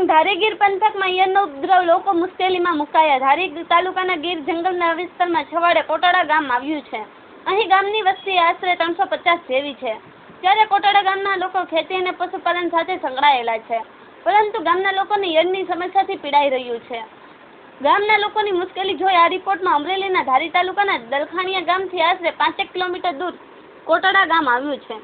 ધારી ગીર પંથકમાં ઈયળનો ઉપદ્રવ, લોકો મુશ્કેલીમાં મુકાયા. ધારી તાલુકાના ગીર જંગલના વિસ્તારમાં છવાડે કોટડા ગામ આવ્યું છે. અહીં ગામની વસ્તી આશરે 350 જેવી છે. ત્યારે કોટડા ગામના લોકો ખેતી અને પશુપાલન સાથે સંકળાયેલા છે, પરંતુ ગામના લોકોને ઈયળની સમસ્યાથી પીડાઈ રહ્યું છે. ગામના લોકોની મુશ્કેલી જોઈ આ રિપોર્ટમાં અમરેલીના ધારી તાલુકાના દલખાણીયા ગામથી આશરે 5 કિલોમીટર દૂર કોટડા ગામ આવ્યું છે.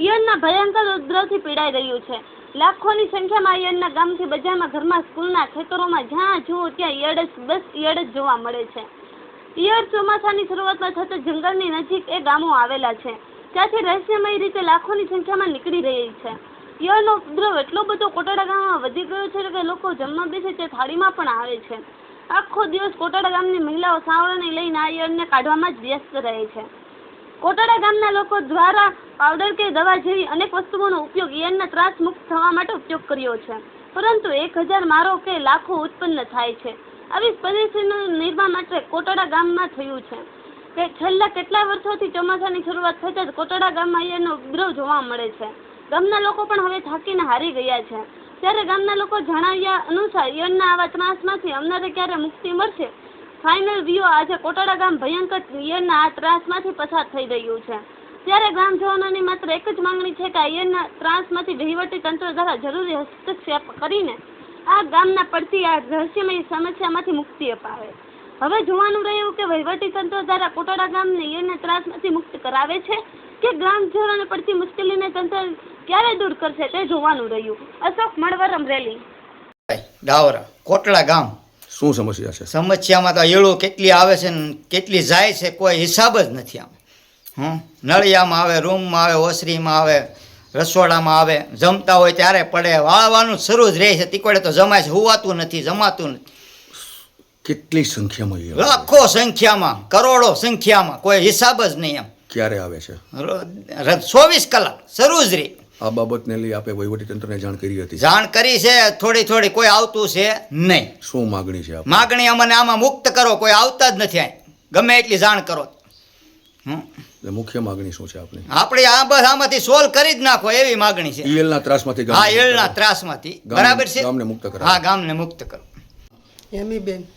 ઈયળના ભયંકર ઉપદ્રવથી પીડાઈ રહ્યું છે. લાખોની સંખ્યામાં ઈયળના ગામથી બજારમાં, ઘરમાં, સ્કૂલના, ખેતરોમાં જ્યાં જુઓ ત્યાં ઈયળ જ જોવા મળે છે. ઈયળ ચોમાસાની શરૂઆતમાં થતા જંગલની નજીક એ ગામો આવેલા છે, ત્યાંથી રહસ્યમય રીતે લાખોની સંખ્યામાં નીકળી રહી છે. ઈયળનો ઉપદ્રવ એટલો બધો કોટડા ગામમાં વધી ગયો છે કે લોકો જમવા બેસે તે થાળીમાં પણ આવે છે. આખો દિવસ કોટડા ગામની મહિલાઓ સાવરણે લઈને આ ઈયળને કાઢવામાં જ વ્યસ્ત રહે છે. કોટડા ગામના લોકો દ્વારા પાવડર કે દવા જેવી અનેક વસ્તુઓનો ઉપયોગ ઈયળના ત્રાસ મુક્ત થવા માટે ઉપયોગ કર્યો છે, પરંતુ 1000 મારો કે લાખો ઉત્પન્ન થાય છે. આવી પરિસ્થિતિનું નિર્માણ માટે કોટડા ગામમાં થયું છે કે છેલ્લા કેટલા વર્ષોથી ચોમાસાની શરૂઆત થતાં જ કોટડા ગામમાં ઈયળનો ઉપદ્રવ જોવા મળે છે. ગામના લોકો પણ હવે થાકીને હારી ગયા છે. ત્યારે ગામના લોકો જણાવ્યા અનુસાર ઈયળના આવા ત્રાસમાંથી અમને ક્યારે મુક્તિ મળશે? ફાઇનલ વ્યૂ આજે કોટડા ગામ ભયંકર ઈયળના આ ત્રાસમાંથી પસાર થઈ રહ્યું છે. ત્યારે ગ્રામજનોની માત્ર એક જ માંગણી છે કે આ ઈયળના ત્રાસમાંથી વહીવટી તંત્ર દ્વારા જરૂરી હસ્તક્ષેપ કરીને આ ગામના પડતી આ રહસ્યમય સમસ્યામાંથી મુક્તિ અપાવે. હવે જોવાનું રહ્યું કે વહીવટી તંત્ર દ્વારા કોટડા ગામને ઈયળના ત્રાસમાંથી મુક્ત કરાવે છે કે ગ્રામજનોને પડતી મુશ્કેલીને તંત્ર ક્યારે દૂર કરશે તે જોવાનું રહ્યું. અશોક મણવર, અમરેલી. ડાવરા કોટડા ગામ. શું સમસ્યા છે? સમસ્યામાં તો ઈયળો કેટલી આવે છે ને કેટલી જાય છે કોઈ હિસાબ જ નથી. આમ નળિયામાં આવે, રૂમમાં આવે, ઓસરીમાં આવે, રસોડામાં આવે, જમતા હોય ત્યારે પડે, વાળવાનું શરૂ જ રહે છે. તીકોડે તો જમાય છે, હુવાતું નથી, જમાતું નથી. કેટલી સંખ્યામાં ઈયળ? લાખો સંખ્યામાં, કરોડો સંખ્યામાં, કોઈ હિસાબ જ નહીં. એમ ક્યારે આવે છે? 24 કલાક શરૂ જ રહી. આ બાબતને લઈ આપે વહીવટીતંત્રને જાણ કરી હતી? જાણ કરી છે, થોડી કોઈ આવતું છે નહીં. શું માગણી છે? માગણી અમને આમાં મુક્ત કરો, કોઈ આવતા જ નથી. ગમે એટલી જાણ કરો. મુખ્ય માગણી શું છે આપની? આપણે આ બસ આમાંથી સોલ્વ કરી જ નાખો એવી માગણી છે. ઈયળના ત્રાસમાંથી? હા, ઈયળના ત્રાસમાંથી. બરાબર છે. ગામને મુક્ત કરો. હા, ગામને મુક્ત કરો. એમી બેન,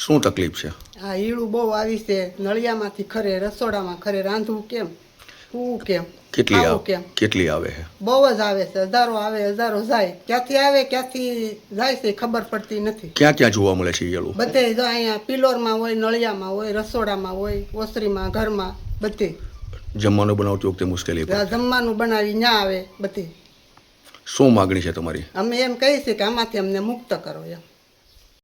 શું તકલીફ છે? આ ઈળું બહુ આવી છે. નળિયામાંથી ખરે, રસોડામાં ખરે, રાંધવું કેમ, હું કેમ, કેટલી આવે છે? બહુ જ આવે છે. હજારો આવે, હજારો જાય. ક્યાંથી આવે ક્યાંથી જાય છે ખબર પડતી નથી. ક્યાં ક્યાં જોવા મળે છે ઈયળો? બધે જો અહીંયા પિલોરમાં હોય, નળિયામાં હોય, રસોડામાં હોય, ઓસરીમાં, ઘરમાં, બધે. જમવાનું બનાવતી વખતે મુશ્કેલી? જમવાનું બનાવી ન્યા આવે બધે. શું માગણી છે તમારી? અમે એમ કહીએ છીએ કે આમાંથી અમને મુક્ત કરો એમ.